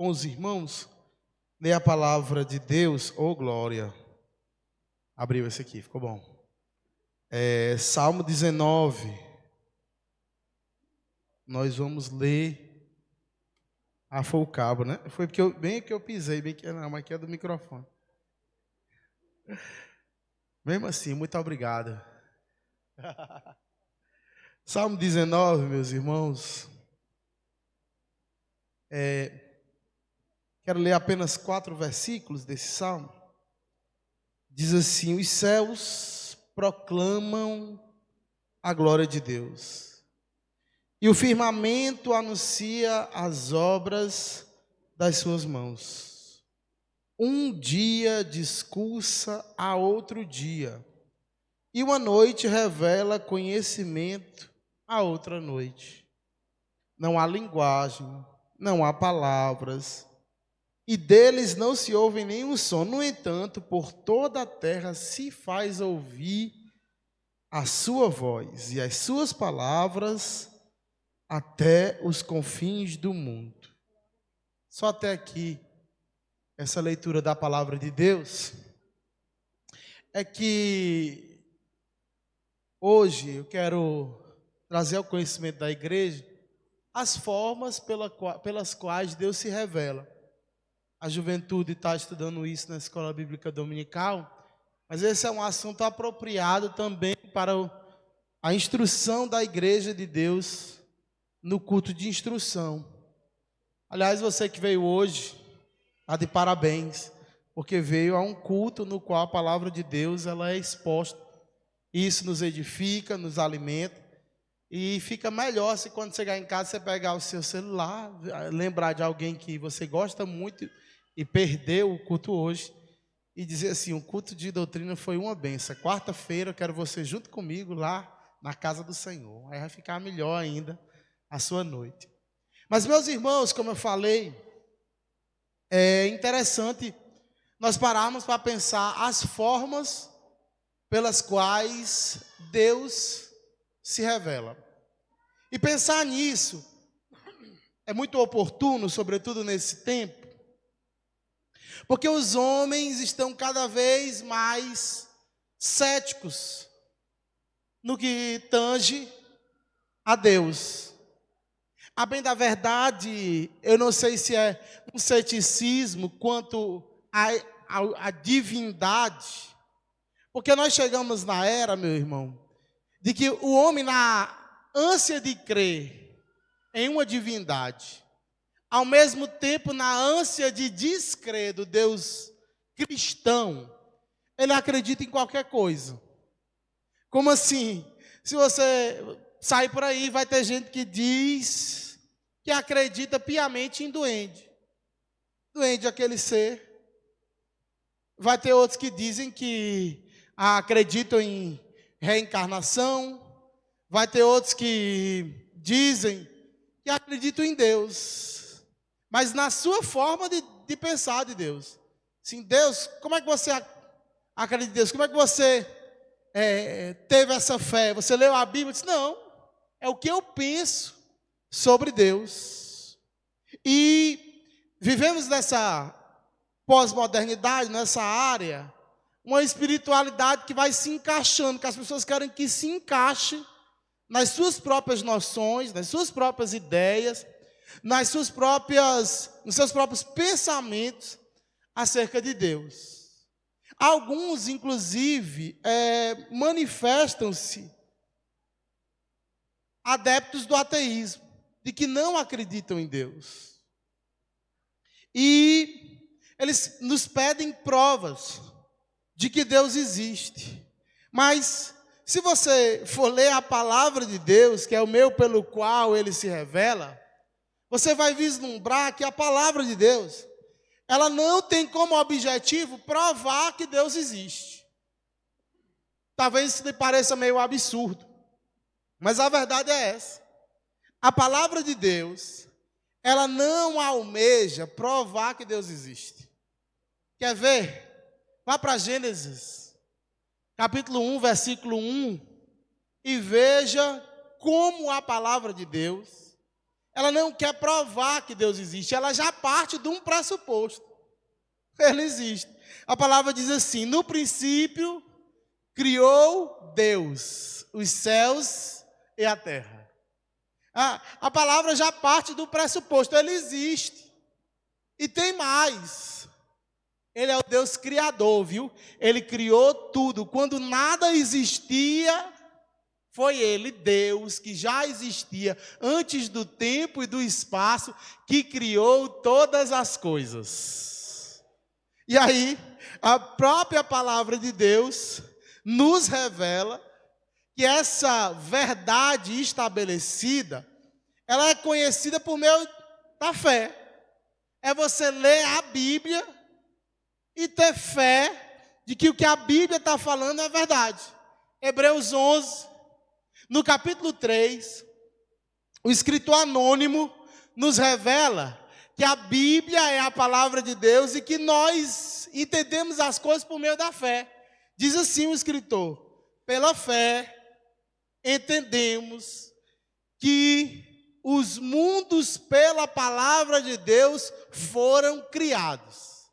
com os irmãos, ler a palavra de Deus, ô glória. Abriu esse aqui, ficou bom. Salmo 19. Nós vamos ler. Foi o cabo, né? Foi porque bem que eu pisei, bem que não, mas aqui é do microfone. Mesmo assim, muito obrigado. Salmo 19, meus irmãos. Quero ler apenas 4 versículos desse salmo. Diz assim: os céus proclamam a glória de Deus, e o firmamento anuncia as obras das suas mãos. Um dia discursa a outro dia, e uma noite revela conhecimento a outra noite. Não há linguagem, não há palavras, e deles não se ouve nenhum som. No entanto, por toda a terra se faz ouvir a sua voz e as suas palavras até os confins do mundo. Só até aqui, essa leitura da palavra de Deus, é que hoje eu quero trazer ao conhecimento da igreja as formas pelas quais Deus se revela. A juventude está estudando isso na escola bíblica dominical, mas esse é um assunto apropriado também para a instrução da igreja de Deus no culto de instrução. Aliás, você que veio hoje, está de parabéns, porque veio a um culto no qual a palavra de Deus ela é exposta. Isso nos edifica, nos alimenta, e fica melhor se quando chegar em casa você pegar o seu celular, lembrar de alguém que você gosta muito e perdeu o culto hoje, e dizer assim: o culto de doutrina foi uma benção. Quarta-feira eu quero você junto comigo lá na casa do Senhor. Aí vai ficar melhor ainda a sua noite. Mas, meus irmãos, como eu falei, é interessante nós pararmos para pensar as formas pelas quais Deus se revela. E pensar nisso é muito oportuno, sobretudo nesse tempo, porque os homens estão cada vez mais céticos no que tange a Deus. A bem da verdade, eu não sei se é um ceticismo quanto à divindade, porque nós chegamos na era, meu irmão, de que o homem, na ânsia de crer em uma divindade, ao mesmo tempo na ânsia de descrer do Deus cristão, ele acredita em qualquer coisa. Como assim? Se você sair por aí, vai ter gente que diz que acredita piamente em duende. Duende é aquele ser. Vai ter outros que dizem que acreditam em reencarnação. Vai ter outros que dizem que acreditam em Deus, mas na sua forma de pensar de Deus. Sim, Deus, como é que você acredita em Deus? Como é que você teve essa fé? Você leu a Bíblia e disse: não, é o que eu penso sobre Deus. E vivemos nessa pós-modernidade, nessa área, uma espiritualidade que vai se encaixando, que as pessoas querem que se encaixe nas suas próprias noções, nas suas próprias ideias, nos seus próprios pensamentos acerca de Deus. Alguns, inclusive, manifestam-se adeptos do ateísmo, de que não acreditam em Deus. E eles nos pedem provas de que Deus existe. Mas, se você for ler a palavra de Deus, que é o meio pelo qual ele se revela, você vai vislumbrar que a palavra de Deus, ela não tem como objetivo provar que Deus existe. Talvez isso lhe pareça meio absurdo, mas a verdade é essa. A palavra de Deus, ela não almeja provar que Deus existe. Quer ver? Vá para Gênesis, capítulo 1, versículo 1, e veja como a palavra de Deus ela não quer provar que Deus existe, ela já parte de um pressuposto. Ele existe. A palavra diz assim: no princípio criou Deus os céus e a terra. A palavra já parte do pressuposto, ele existe. E tem mais. Ele é o Deus criador, viu? Ele criou tudo. Quando nada existia, foi ele, Deus, que já existia antes do tempo e do espaço, que criou todas as coisas. E aí, a própria palavra de Deus nos revela que essa verdade estabelecida, ela é conhecida por meio da fé. É você ler a Bíblia e ter fé de que o que a Bíblia está falando é verdade. Hebreus 11, no capítulo 3, o escritor anônimo nos revela que a Bíblia é a palavra de Deus e que nós entendemos as coisas por meio da fé. Diz assim o escritor: pela fé entendemos que os mundos pela palavra de Deus foram criados,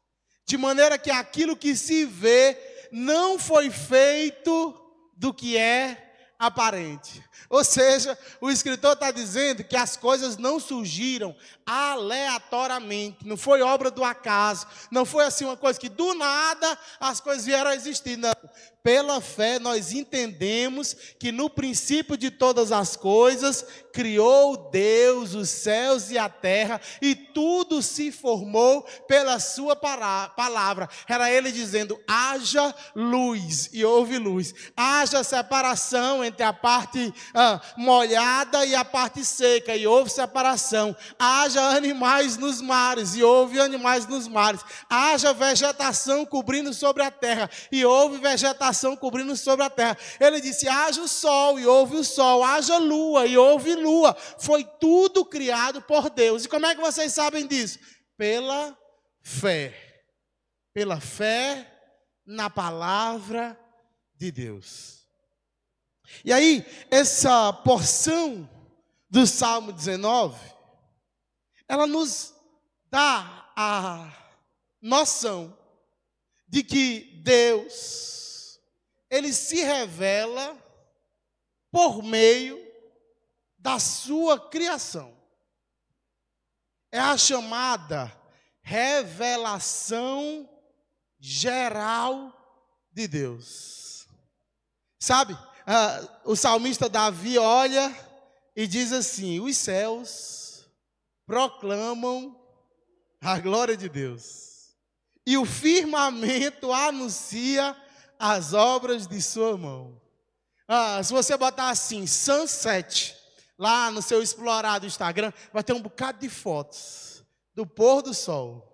de maneira que aquilo que se vê não foi feito do que é aparente. Ou seja, o escritor está dizendo que as coisas não surgiram aleatoriamente, não foi obra do acaso, não foi assim uma coisa que do nada as coisas vieram a existir, não. Pela fé nós entendemos que no princípio de todas as coisas criou Deus os céus e a terra, e tudo se formou pela sua palavra. Era ele dizendo: haja luz, e houve luz. Haja separação entre a parte molhada e a parte seca, e houve separação. Haja animais nos mares, e houve animais nos mares. Haja vegetação cobrindo sobre a terra, e houve vegetação cobrindo sobre a terra. Ele disse: haja o sol, e houve o sol. Haja lua, e houve lua. Foi tudo criado por Deus. E como é que vocês sabem disso? Pela fé. Pela fé na palavra de Deus. E aí, essa porção do Salmo 19, ela nos dá a noção de que Deus, ele se revela por meio da sua criação. É a chamada revelação geral de Deus. Sabe, o salmista Davi olha e diz assim: os céus proclamam a glória de Deus, e o firmamento anuncia as obras de sua mão. Se você botar assim, sunset, lá no seu explorar do Instagram, vai ter um bocado de fotos do pôr do sol.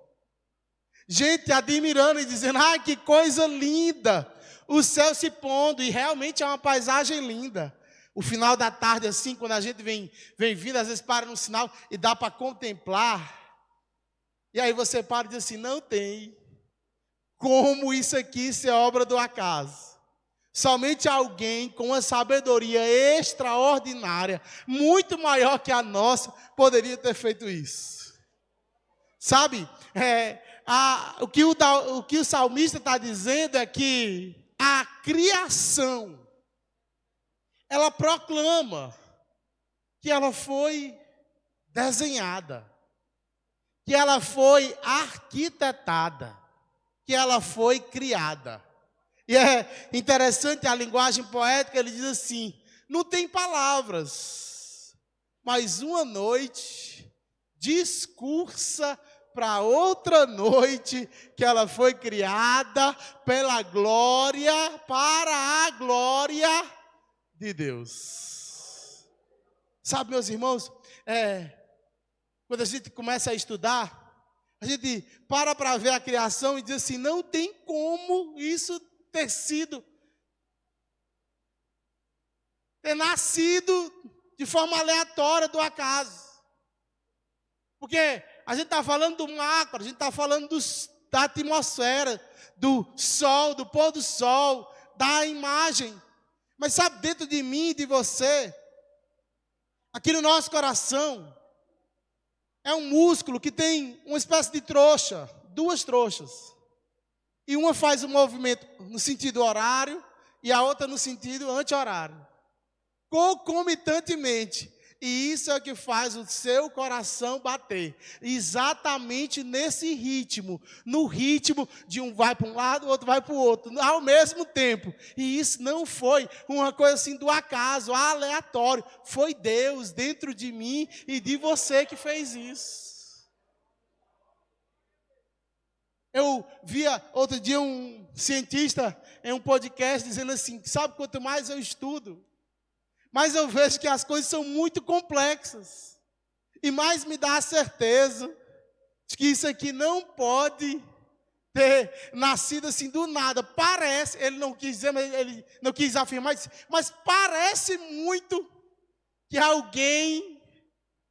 Gente admirando e dizendo: ai, que coisa linda, o céu se pondo, e realmente é uma paisagem linda. O final da tarde, assim, quando a gente vem vindo, às vezes para no sinal e dá para contemplar. E aí você para e diz assim: não tem como isso aqui ser obra do acaso. Somente alguém com uma sabedoria extraordinária, muito maior que a nossa, poderia ter feito isso. Sabe, o que o salmista está dizendo é que a criação, ela proclama que ela foi desenhada, que ela foi arquitetada, que ela foi criada. E é interessante a linguagem poética, ele diz assim: não tem palavras, mas uma noite discursa para outra noite que ela foi criada pela glória, para a glória de Deus. Sabe, meus irmãos, quando a gente começa a estudar, a gente para ver a criação e diz assim: não tem como isso ter nascido de forma aleatória do acaso. Porque a gente está falando do macro, a gente está falando da atmosfera, do sol, do pôr do sol, da imagem. Mas sabe, dentro de mim e de você, aqui no nosso coração, é um músculo que tem uma espécie de trouxa, duas trouxas. E uma faz o movimento no sentido horário e a outra no sentido anti-horário. Concomitantemente. E isso é o que faz o seu coração bater. Exatamente nesse ritmo. No ritmo de um vai para um lado, o outro vai para o outro. Ao mesmo tempo. E isso não foi uma coisa assim do acaso, aleatório. Foi Deus dentro de mim e de você que fez isso. Eu via outro dia um cientista em um podcast dizendo assim, sabe, quanto mais eu estudo, mas eu vejo que as coisas são muito complexas. E mais me dá a certeza de que isso aqui não pode ter nascido assim do nada. Parece, ele não quis dizer, ele não quis afirmar isso, mas parece muito que alguém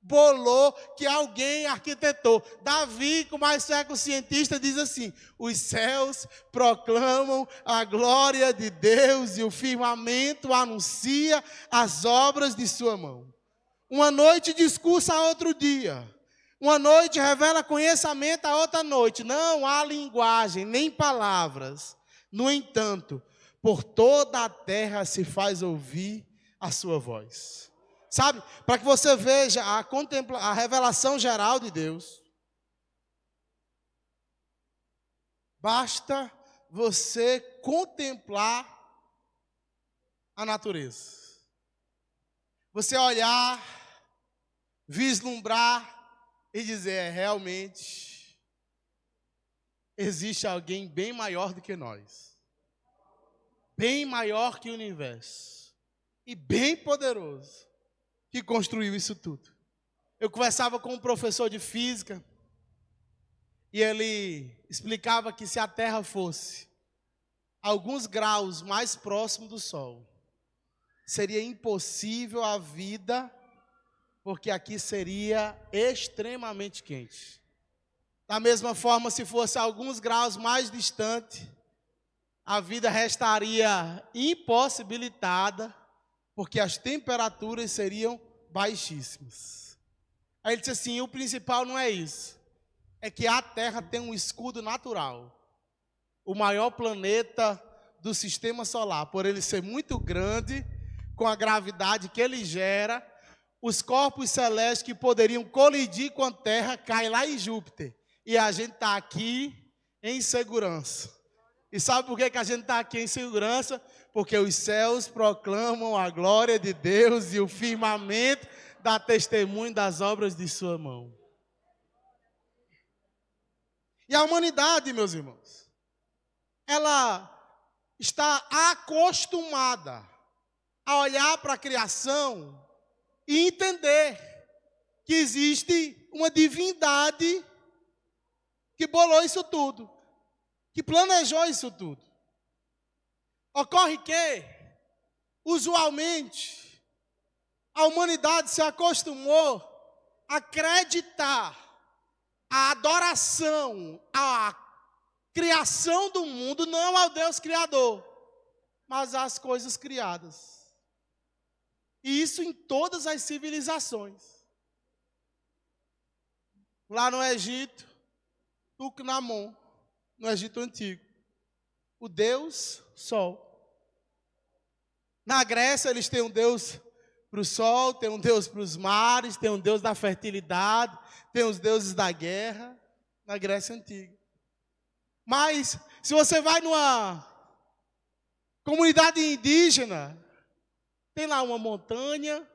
bolou, que alguém arquitetou. Davi, com mais fé que o cientista, diz assim: os céus proclamam a glória de Deus e o firmamento anuncia as obras de sua mão. Uma noite discursa a outro dia. Uma noite revela conhecimento a outra noite. Não há linguagem, nem palavras. No entanto, por toda a terra se faz ouvir a sua voz. Sabe, para que você veja a revelação geral de Deus, basta você contemplar a natureza. Você olhar, vislumbrar e dizer, realmente, existe alguém bem maior do que nós. Bem maior que o universo. E bem poderoso. Que construiu isso tudo. Eu conversava com um professor de física e ele explicava que se a Terra fosse alguns graus mais próximo do Sol, seria impossível a vida, porque aqui seria extremamente quente. Da mesma forma, se fosse alguns graus mais distante, a vida restaria impossibilitada, porque as temperaturas seriam baixíssimas. Aí ele disse assim, o principal não é isso, é que a Terra tem um escudo natural, o maior planeta do sistema solar, por ele ser muito grande, com a gravidade que ele gera, os corpos celestes que poderiam colidir com a Terra caem lá em Júpiter, e a gente está aqui em segurança. E sabe por que a gente está aqui em segurança? Porque os céus proclamam a glória de Deus e o firmamento dá testemunho das obras de sua mão. E a humanidade, meus irmãos, ela está acostumada a olhar para a criação e entender que existe uma divindade que bolou isso tudo, que planejou isso tudo. Ocorre que, usualmente, a humanidade se acostumou a acreditar a adoração, a criação do mundo, não ao Deus Criador, mas às coisas criadas. E isso em todas as civilizações. Lá no Egito, Tutankhamon, no Egito Antigo, o Deus Sol. Na Grécia, eles têm um Deus para o sol, tem um Deus para os mares, tem um Deus da fertilidade, tem os deuses da guerra, na Grécia Antiga. Mas, se você vai numa comunidade indígena, tem lá uma montanha,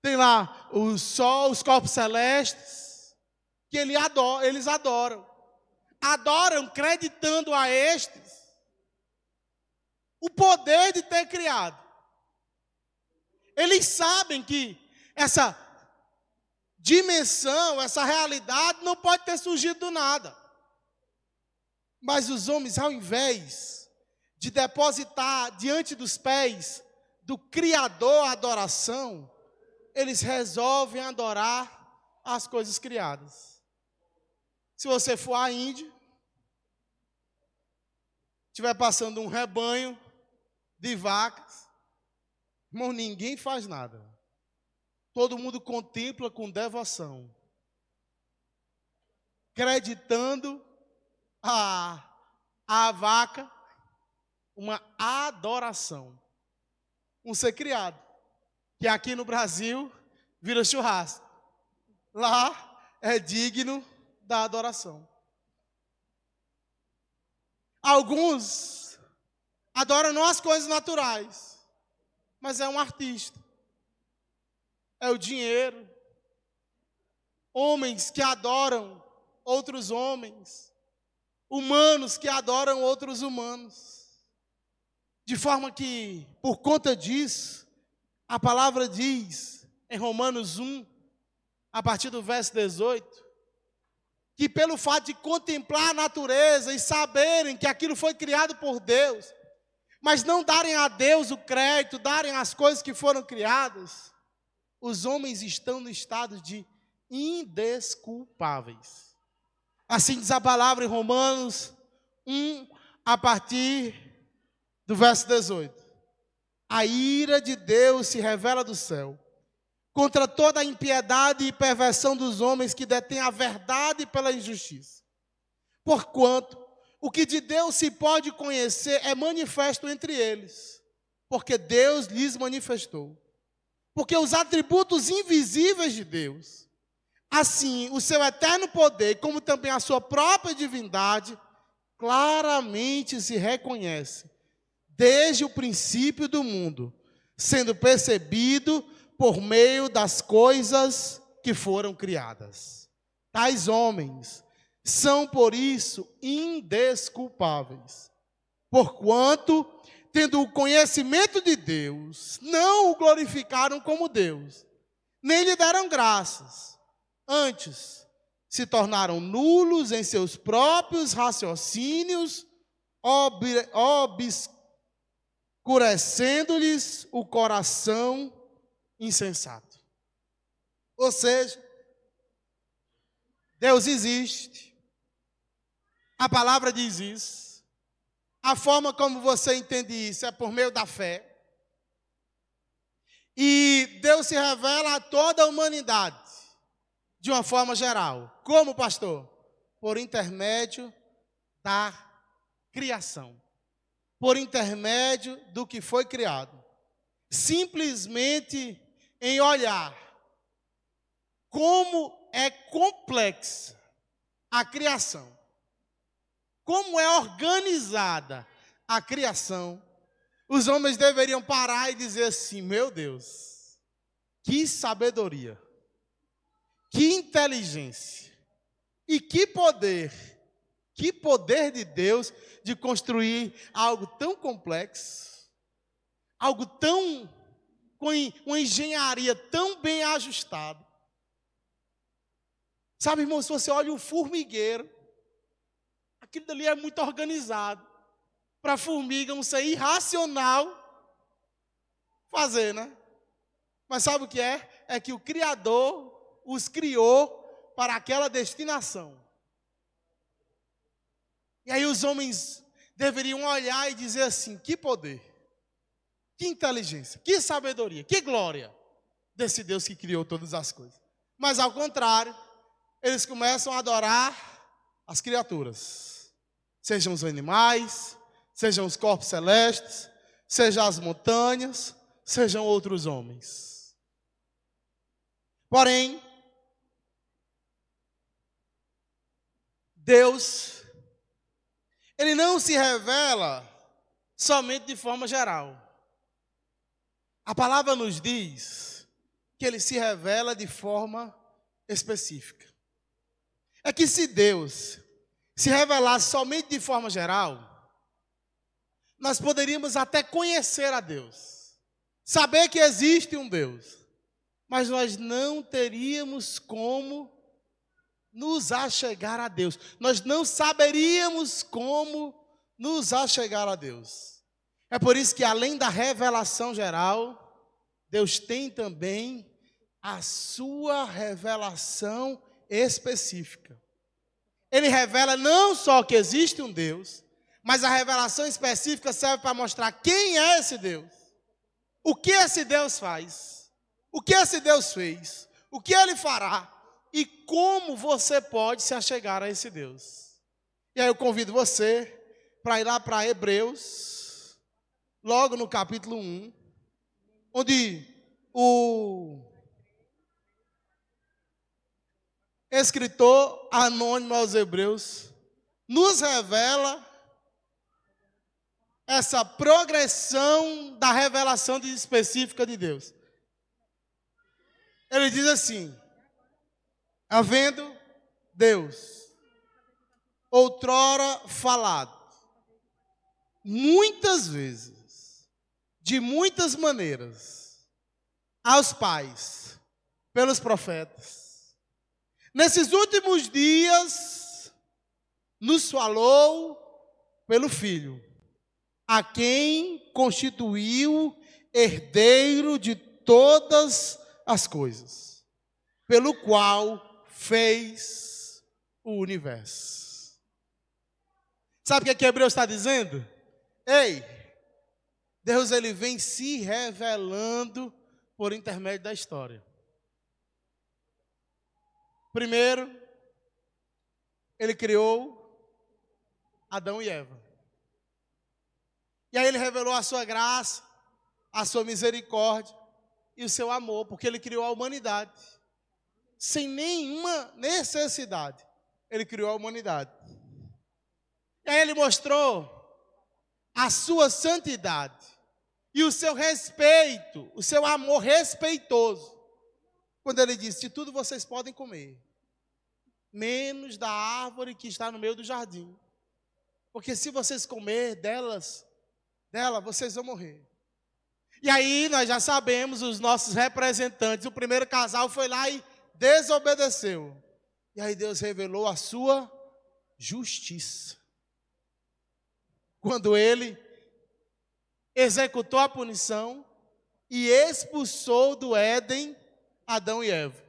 tem lá o sol, os corpos celestes, que eles adoram. Adoram acreditando a estes o poder de ter criado. Eles sabem que essa dimensão, essa realidade não pode ter surgido do nada. Mas os homens, ao invés de depositar diante dos pés do Criador a adoração, eles resolvem adorar as coisas criadas. Se você for à Índia, estiver passando um rebanho de vacas, irmão, ninguém faz nada. Todo mundo contempla com devoção. acreditando a vaca uma adoração. Um ser criado, que aqui no Brasil vira churrasco. Lá é digno da adoração. Alguns adoram não as coisas naturais, mas é um artista. É o dinheiro. Homens que adoram outros homens. Humanos que adoram outros humanos. De forma que, por conta disso, a palavra diz, em Romanos 1, a partir do verso 18, que pelo fato de contemplar a natureza e saberem que aquilo foi criado por Deus, mas não darem a Deus o crédito, darem as coisas que foram criadas, os homens estão no estado de indesculpáveis. Assim diz a palavra em Romanos 1, a partir do verso 18. A ira de Deus se revela do céu contra toda a impiedade e perversão dos homens que detêm a verdade pela injustiça. Porquanto, o que de Deus se pode conhecer é manifesto entre eles, porque Deus lhes manifestou. Porque os atributos invisíveis de Deus, assim o seu eterno poder, como também a sua própria divindade, claramente se reconhece desde o princípio do mundo, sendo percebido por meio das coisas que foram criadas. Tais homens são, por isso, indesculpáveis, porquanto, tendo o conhecimento de Deus, não o glorificaram como Deus, nem lhe deram graças. Antes, se tornaram nulos em seus próprios raciocínios, obscurecendo-lhes o coração insensato. Ou seja, Deus existe, a palavra diz isso, a forma como você entende isso é por meio da fé, e Deus se revela a toda a humanidade, de uma forma geral. Como, pastor? Por intermédio da criação, por intermédio do que foi criado. Simplesmente em olhar como é complexa a criação, como é organizada a criação, os homens deveriam parar e dizer assim: meu Deus, que sabedoria, que inteligência e que poder de Deus de construir algo tão complexo, algo tão, com uma engenharia tão bem ajustada. Sabe, irmão, se você olha um formigueiro, aquilo dali é muito organizado. Para a formiga, um ser irracional fazer, né? Mas sabe o que é? É que o Criador os criou para aquela destinação. E aí os homens deveriam olhar e dizer assim: que poder, que inteligência, que sabedoria, que glória desse Deus que criou todas as coisas. Mas ao contrário, eles começam a adorar as criaturas, sejam os animais, sejam os corpos celestes, sejam as montanhas, sejam outros homens. Porém, Deus, Ele não se revela somente de forma geral. A palavra nos diz que Ele se revela de forma específica. É que se Deus se revelasse somente de forma geral, nós poderíamos até conhecer a Deus, saber que existe um Deus, mas nós não teríamos como nos achegar a Deus. Nós não saberíamos como nos achegar a Deus. É por isso que, além da revelação geral, Deus tem também a sua revelação específica. Ele revela não só que existe um Deus, mas a revelação específica serve para mostrar quem é esse Deus, o que esse Deus faz, o que esse Deus fez, o que Ele fará, e como você pode se achegar a esse Deus. E aí eu convido você para ir lá para Hebreus, logo no capítulo 1, onde o escritor anônimo aos Hebreus nos revela essa progressão da revelação específica de Deus. Ele diz assim: havendo Deus outrora falado, muitas vezes, de muitas maneiras, aos pais, pelos profetas, nesses últimos dias, nos falou pelo Filho, a quem constituiu herdeiro de todas as coisas, pelo qual fez o universo. Sabe o que Hebreus está dizendo? Ei, Deus ele vem se revelando por intermédio da história. Primeiro, ele criou Adão e Eva. E aí ele revelou a sua graça, a sua misericórdia e o seu amor, porque ele criou a humanidade. Sem nenhuma necessidade, ele criou a humanidade. E aí ele mostrou a sua santidade e o seu respeito, o seu amor respeitoso. Quando ele disse: de tudo vocês podem comer, menos da árvore que está no meio do jardim. Porque se vocês comer dela, vocês vão morrer. E aí nós já sabemos, os nossos representantes, o primeiro casal foi lá e desobedeceu. E aí Deus revelou a sua justiça. Quando ele executou a punição e expulsou do Éden Adão e Eva.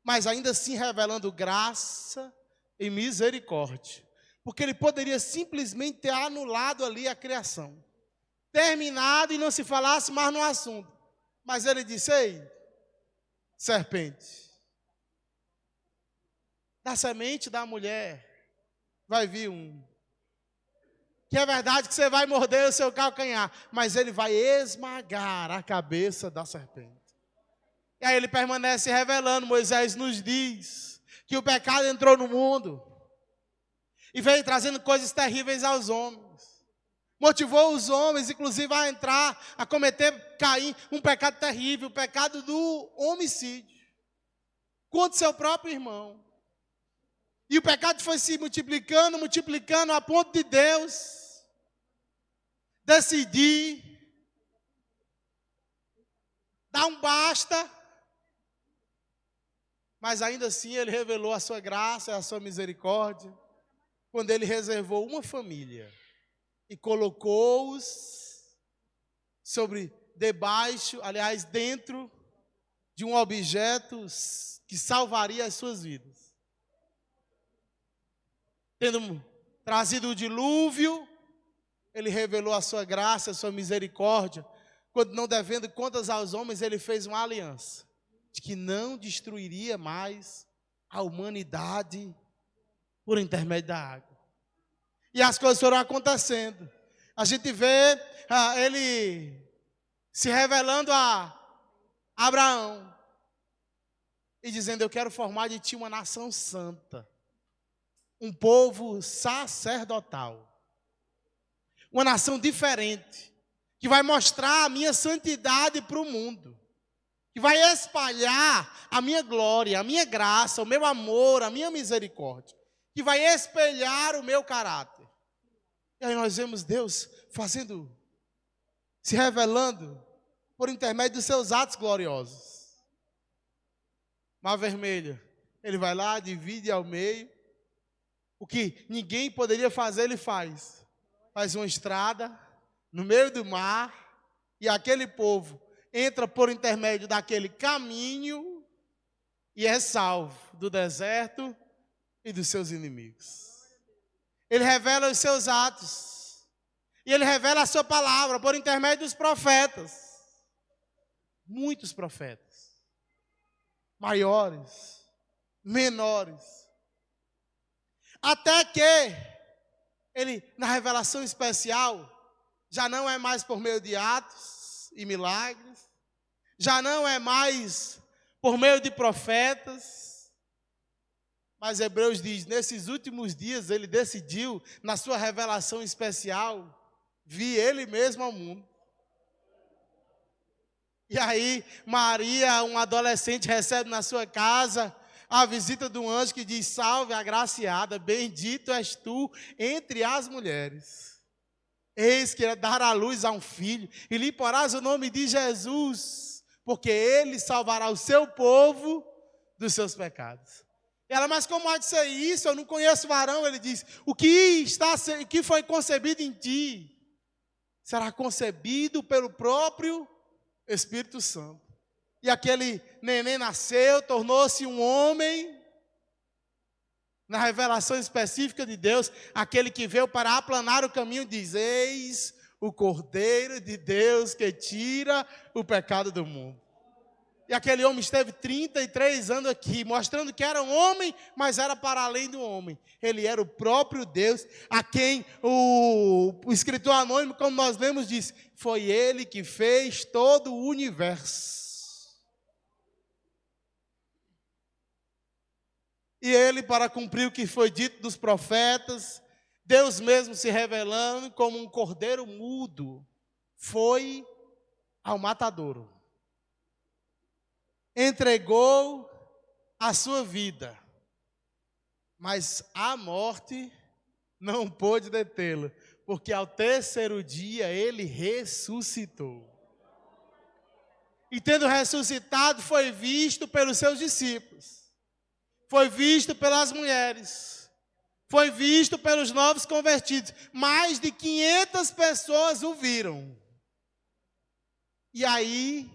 Mas ainda assim revelando graça e misericórdia. Porque ele poderia simplesmente ter anulado ali a criação. Terminado e não se falasse mais no assunto. Mas ele disse: ei, serpente, da semente da mulher vai vir um. Que é verdade que você vai morder o seu calcanhar, mas ele vai esmagar a cabeça da serpente. E aí ele permanece revelando. Moisés nos diz que o pecado entrou no mundo e veio trazendo coisas terríveis aos homens. Motivou os homens, inclusive, a entrar, a cometer, Caim, um pecado terrível, o pecado do homicídio contra seu próprio irmão. E o pecado foi se multiplicando, multiplicando, a ponto de Deus decidir dar um basta. Mas ainda assim ele revelou a sua graça e a sua misericórdia, quando ele reservou uma família e colocou-os dentro de um objeto que salvaria as suas vidas. Tendo trazido o dilúvio, ele revelou a sua graça, a sua misericórdia, quando não devendo contas aos homens, ele fez uma aliança de que não destruiria mais a humanidade por intermédio da água. E as coisas foram acontecendo. A gente vê ele se revelando a Abraão e dizendo: eu quero formar de ti uma nação santa, um povo sacerdotal, uma nação diferente, que vai mostrar a minha santidade para o mundo, que vai espalhar a minha glória, a minha graça, o meu amor, a minha misericórdia, que vai espelhar o meu caráter. E aí nós vemos Deus se revelando por intermédio dos seus atos gloriosos. Mar Vermelho, ele vai lá, divide ao meio. O que ninguém poderia fazer, ele faz. Faz uma estrada no meio do mar, e aquele povo entra por intermédio daquele caminho e é salvo do deserto e dos seus inimigos. Ele revela os seus atos, e ele revela a sua palavra por intermédio dos profetas. Muitos profetas, maiores, menores. Até que ele, na revelação especial, já não é mais por meio de atos e milagres, já não é mais por meio de profetas, mas Hebreus diz, nesses últimos dias ele decidiu, na sua revelação especial, vir ele mesmo ao mundo. E aí, Maria, um adolescente, recebe na sua casa a visita de um anjo que diz, salve agraciada, bendito és tu entre as mulheres. Eis que dará à luz a um filho, e lhe porás o nome de Jesus, porque ele salvará o seu povo dos seus pecados. E ela, mas como há de ser isso? Eu não conheço varão. Ele diz, o que foi concebido em ti, será concebido pelo próprio Espírito Santo. E aquele neném nasceu, tornou-se um homem, na revelação específica de Deus, aquele que veio para aplanar o caminho, diz, eis o Cordeiro de Deus que tira o pecado do mundo. E aquele homem esteve 33 anos aqui, mostrando que era um homem, mas era para além do homem. Ele era o próprio Deus, a quem o escritor anônimo, como nós lemos, diz, foi ele que fez todo o universo. E ele, para cumprir o que foi dito dos profetas, Deus mesmo se revelando como um cordeiro mudo, foi ao matadouro. Entregou a sua vida, mas a morte não pôde detê-lo, porque ao terceiro dia ele ressuscitou. E tendo ressuscitado, foi visto pelos seus discípulos, foi visto pelas mulheres, foi visto pelos novos convertidos. Mais de 500 pessoas o viram. E aí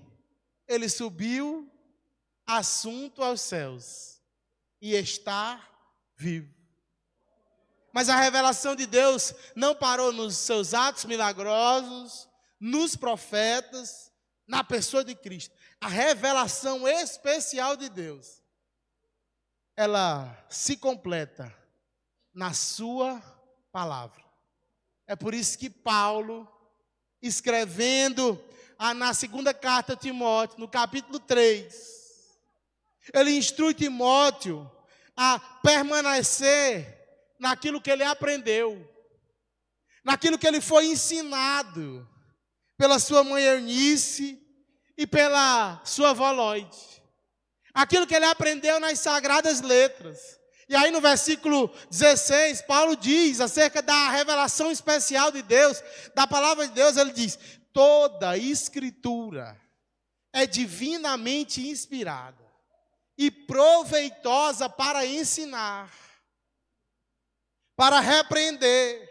ele subiu assunto aos céus e está vivo. Mas a revelação de Deus não parou nos seus atos milagrosos, nos profetas, na pessoa de Cristo. A revelação especial de Deus, ela se completa na sua palavra. É por isso que Paulo, escrevendo na segunda carta a Timóteo, no capítulo 3, ele instrui Timóteo a permanecer naquilo que ele aprendeu, naquilo que ele foi ensinado pela sua mãe Eunice e pela sua avó Lloyd, aquilo que ele aprendeu nas Sagradas Letras. E aí no versículo 16, Paulo diz acerca da revelação especial de Deus, da palavra de Deus, ele diz, toda a Escritura é divinamente inspirada e proveitosa para ensinar, para repreender,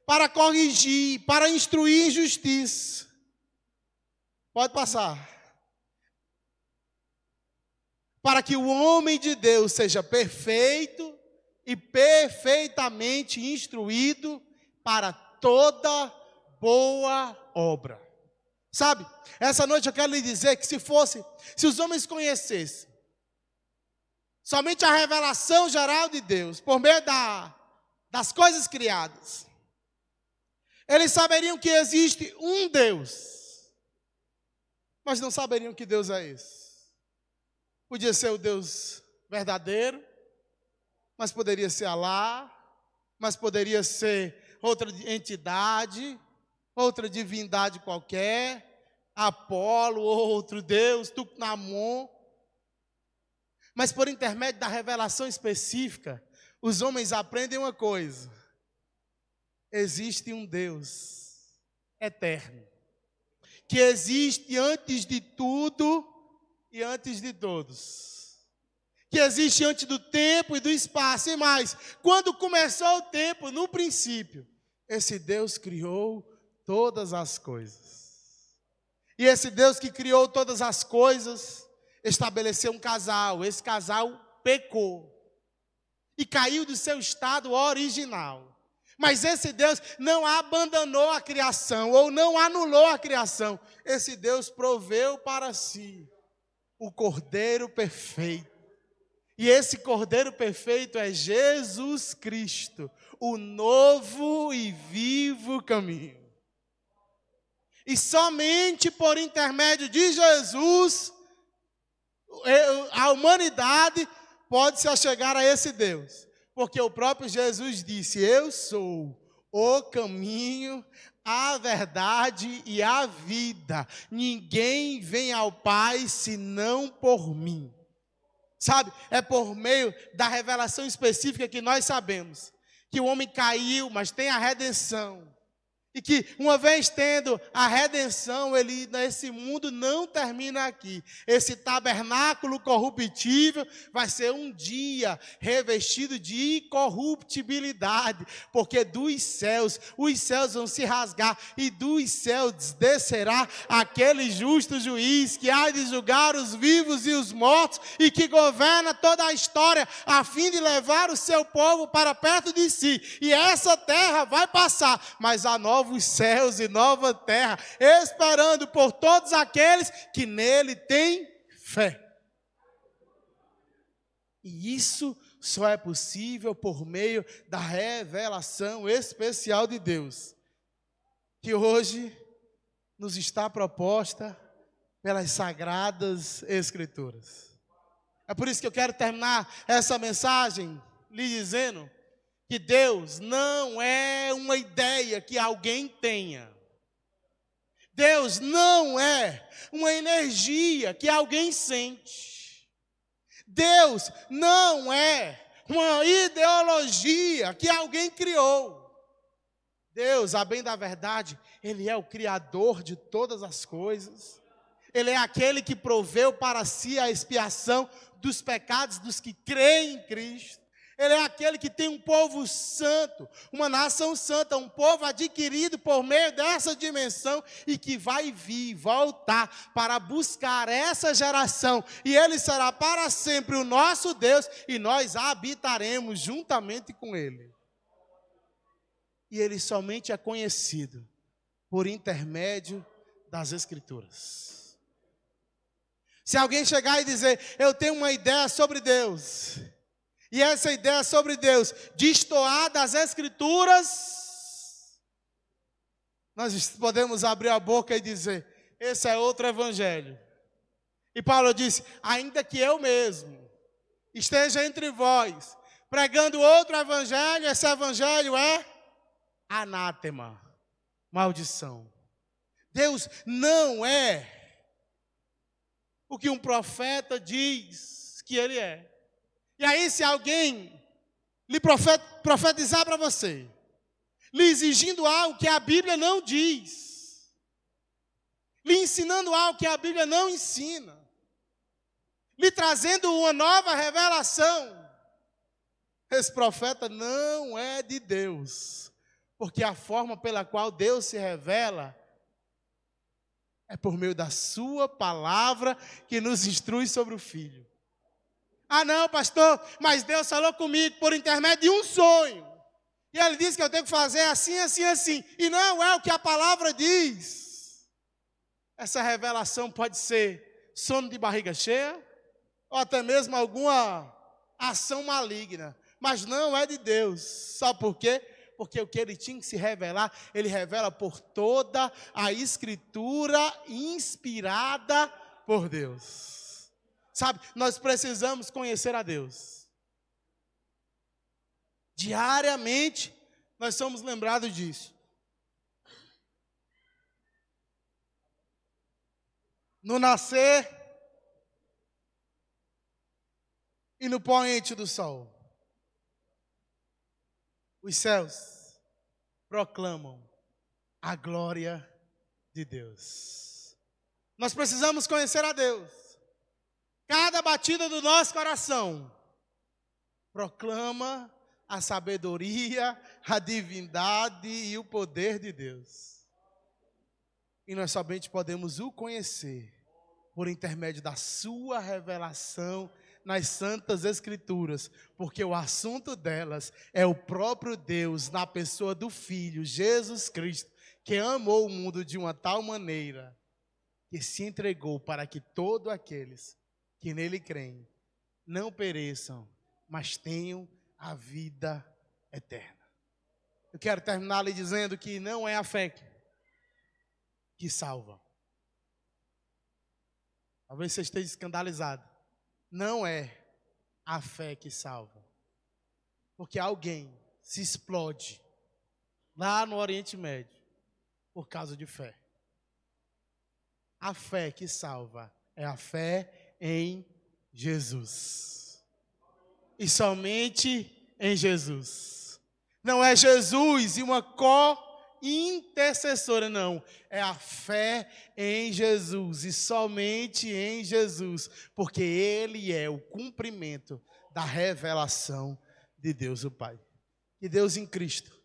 para corrigir, para instruir em justiça. Pode passar. Para que o homem de Deus seja perfeito e perfeitamente instruído para toda boa obra. Sabe, essa noite eu quero lhe dizer que se os homens conhecessem somente a revelação geral de Deus, por meio das coisas criadas, eles saberiam que existe um Deus, mas não saberiam que Deus é esse. Podia ser o Deus verdadeiro, mas poderia ser Alá, mas poderia ser outra entidade, outra divindade qualquer, Apolo, outro Deus, Tutankhamon. Mas por intermédio da revelação específica, os homens aprendem uma coisa: existe um Deus eterno, que existe antes de tudo e antes de todos, que existe antes do tempo e do espaço. E mais, quando começou o tempo, no princípio, esse Deus criou todas as coisas. E esse Deus que criou todas as coisas estabeleceu um casal. Esse casal pecou e caiu do seu estado original. Mas esse Deus não abandonou a criação ou não anulou a criação. Esse Deus proveu para si o Cordeiro perfeito. E esse Cordeiro perfeito é Jesus Cristo, o novo e vivo caminho. E somente por intermédio de Jesus, a humanidade pode se achegar a esse Deus. Porque o próprio Jesus disse: eu sou o caminho, a verdade e a vida. Ninguém vem ao Pai senão por mim. Sabe, é por meio da revelação específica que nós sabemos que o homem caiu, mas tem a redenção. E que uma vez tendo a redenção, ele nesse mundo não termina aqui. Esse tabernáculo corruptível vai ser um dia revestido de incorruptibilidade, porque dos céus, os céus vão se rasgar e dos céus descerá aquele justo juiz que há de julgar os vivos e os mortos e que governa toda a história a fim de levar o seu povo para perto de si. E essa terra vai passar, mas a novos céus e nova terra, esperando por todos aqueles que nele têm fé. E isso só é possível por meio da revelação especial de Deus, que hoje nos está proposta pelas Sagradas Escrituras. É por isso que eu quero terminar essa mensagem lhe dizendo que Deus não é uma ideia que alguém tenha. Deus não é uma energia que alguém sente. Deus não é uma ideologia que alguém criou. Deus, a bem da verdade, Ele é o Criador de todas as coisas. Ele é aquele que proveu para si a expiação dos pecados dos que creem em Cristo. Ele é aquele que tem um povo santo, uma nação santa, um povo adquirido por meio dessa dimensão e que vai vir, voltar para buscar essa geração. E Ele será para sempre o nosso Deus e nós habitaremos juntamente com Ele. E Ele somente é conhecido por intermédio das Escrituras. Se alguém chegar e dizer: eu tenho uma ideia sobre Deus, e essa ideia sobre Deus destoar das Escrituras, nós podemos abrir a boca e dizer: esse é outro evangelho. E Paulo disse: ainda que eu mesmo esteja entre vós, pregando outro evangelho, esse evangelho é anátema, maldição. Deus não é o que um profeta diz que Ele é. E aí, se alguém lhe profetizar para você, lhe exigindo algo que a Bíblia não diz, lhe ensinando algo que a Bíblia não ensina, lhe trazendo uma nova revelação, esse profeta não é de Deus, porque a forma pela qual Deus se revela é por meio da sua palavra que nos instrui sobre o Filho. Ah não, pastor, mas Deus falou comigo por intermédio de um sonho. E Ele disse que eu tenho que fazer assim, assim, assim. E não é o que a palavra diz. Essa revelação pode ser sono de barriga cheia, ou até mesmo alguma ação maligna. Mas não é de Deus. Sabe por quê? Porque o que Ele tinha que se revelar, Ele revela por toda a Escritura inspirada por Deus. Sabe, nós precisamos conhecer a Deus. Diariamente, nós somos lembrados disso. No nascer e no poente do sol, os céus proclamam a glória de Deus. Nós precisamos conhecer a Deus. Cada batida do nosso coração proclama a sabedoria, a divindade e o poder de Deus. E nós somente podemos o conhecer por intermédio da sua revelação nas Santas Escrituras, porque o assunto delas é o próprio Deus na pessoa do Filho, Jesus Cristo, que amou o mundo de uma tal maneira que se entregou para que todos aqueles que nele creem não pereçam, mas tenham a vida eterna. Eu quero terminar lhe dizendo que não é a fé que salva. Talvez você esteja escandalizado. Não é a fé que salva. Porque alguém se explode lá no Oriente Médio por causa de fé. A fé que salva é a fé em Jesus. E somente em Jesus. Não é Jesus e uma co-intercessora, não. É a fé em Jesus e somente em Jesus. Porque Ele é o cumprimento da revelação de Deus o Pai. Que Deus em Cristo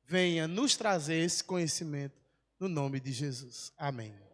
venha nos trazer esse conhecimento no nome de Jesus. Amém.